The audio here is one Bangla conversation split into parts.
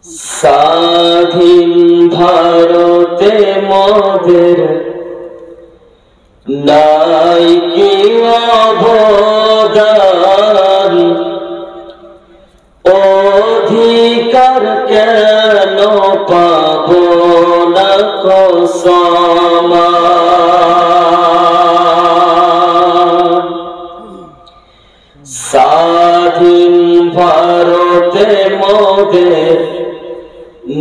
স্বাধীন ভারতে মোদের নাই কি অবদান, অধিকার কেন পাব না কো সমান। স্বাধীন ভারতে মোদের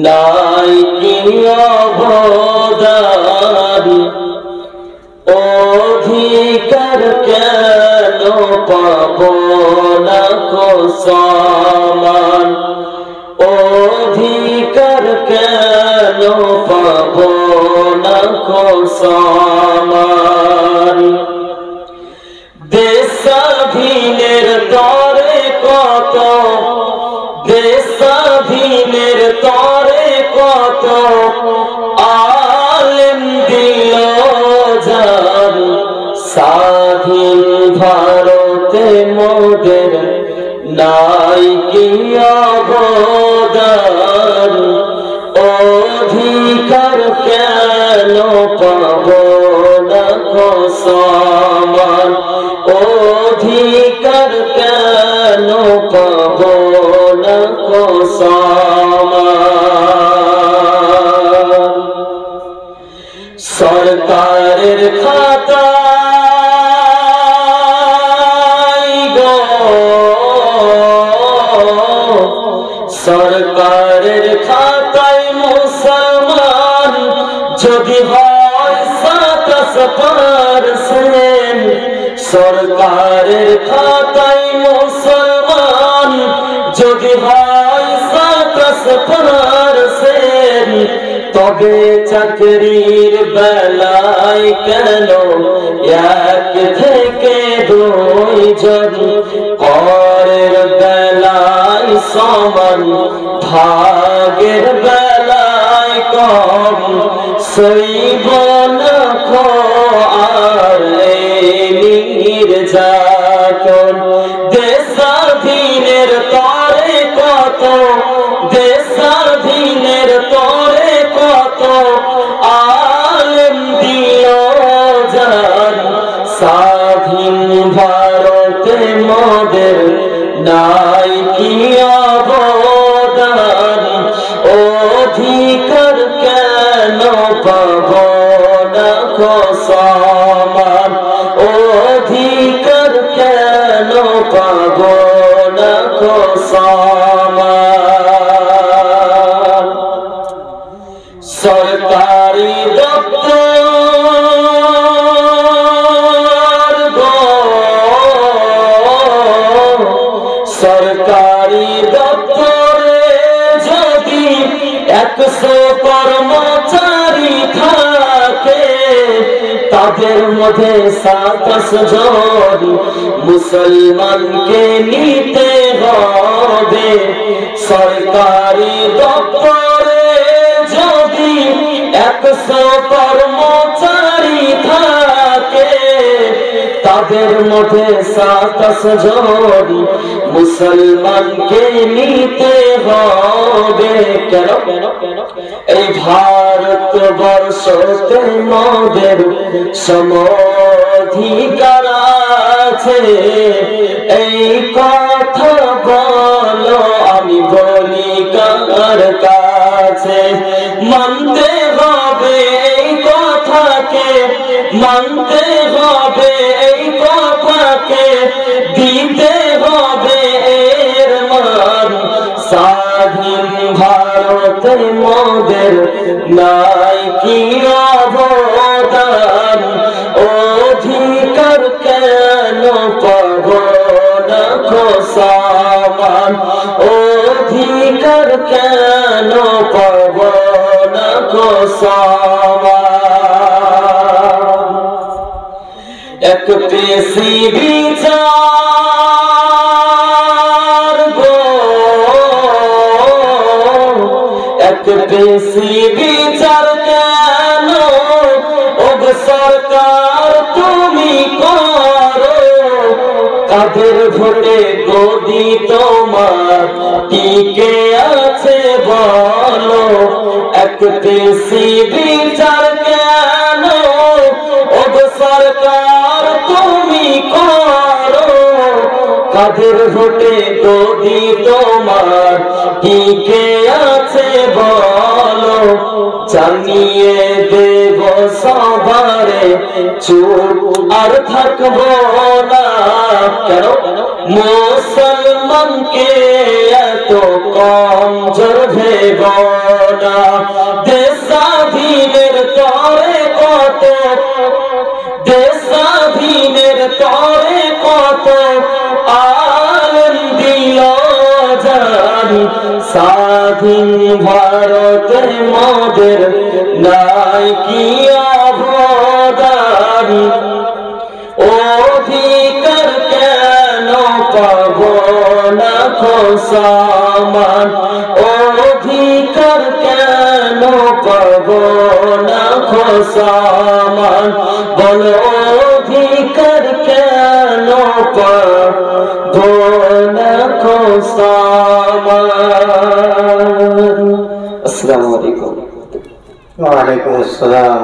নাই কি অবদান, অধিকার কেন পাব না কো সমান। অধিকার কেন পাব না কো সমান। দেশ স্বাধীনের তরে কত, দেশ স্বাধীনের তরে কত আলেম দিল জান। স্বাধীন ভারতে মোদের নাই কি অবদান, অধিকার কেন পাব না কো সমান। অধিকার কেন পাব না কো সমান। সরকারের খাতায় গো, সরকারের খাতায় মুসলমান যদি হয় 27%, সরকারের খাতায় মুসলমান যদি হয় 27%, তবে চাকরির বেলায় কেন 1 থেকে 2 জন, করের বেলায় সমান, ভাগের বেলায় কম। সইব না কো আর নির্যাতন। দেশ স্বাধীনের তরে কত, দেশ স্বাধীনের তরে কত আলেম দিল জান। স্বাধীন ভারতে মোদের নাই কি অবদান, অধিকার কেন পাব না কো সমান। অধিকার কেন পাব না কো সমান। সরকারি দপ্তর গো, সরকারি দপ্তরে যদি 100 কর্মচারী থাকে, তাদের মধ্যে 27 জন মুসলমানকে নিতে হবে। সরকারি দপ্তরে যদি 100 কর্মচারী থাকে, তাদের মধ্যে 27 জন মুসলমানকে নিতে হবে। কেন? এই ভারতবর্ষতে মোদের সমধিকার আছে, এই কথা বলো আমি বলি কার কাছে। মানতে হবে এই কথাকে, মানতে হবে এই কথাকে, দিতে হবে এর মান। স্বাধীন ভারতে মোদের নাই কি অবদান, অধিকার কেন পাব না কো সমান। অধিকার কেন পাব না কো সমান। এক পেশি বিচার গো, এক পেশি বিচার কেন ওগো সরকার তুমি করো। কাদের ভোটে গদি তোমার টিকে আছে বলো এক বিচার কেন ওগো সরকার তুমি করো কাদের ভোটে যদি তোমার টিকে আছে বলো জানিয়ে দেব সবারে চুপ আর থাকবো না কেন মুসলমানকে এত কমজোর ভেব না দেশ স্বাধীনের তরে কত দেশ স্বাধীনের তরে কত আলেম দিল জানি স্বাধীন ভারতে মোদের নাই কি অবদান অধিকার কেন পাবো না খোসামান অধিকার কেন পাবো না খোসামান বলো অধিকার কেন পাবো না খোসামান। আসসালামু আলাইকুম। ওয়া আলাইকুম আসসালাম।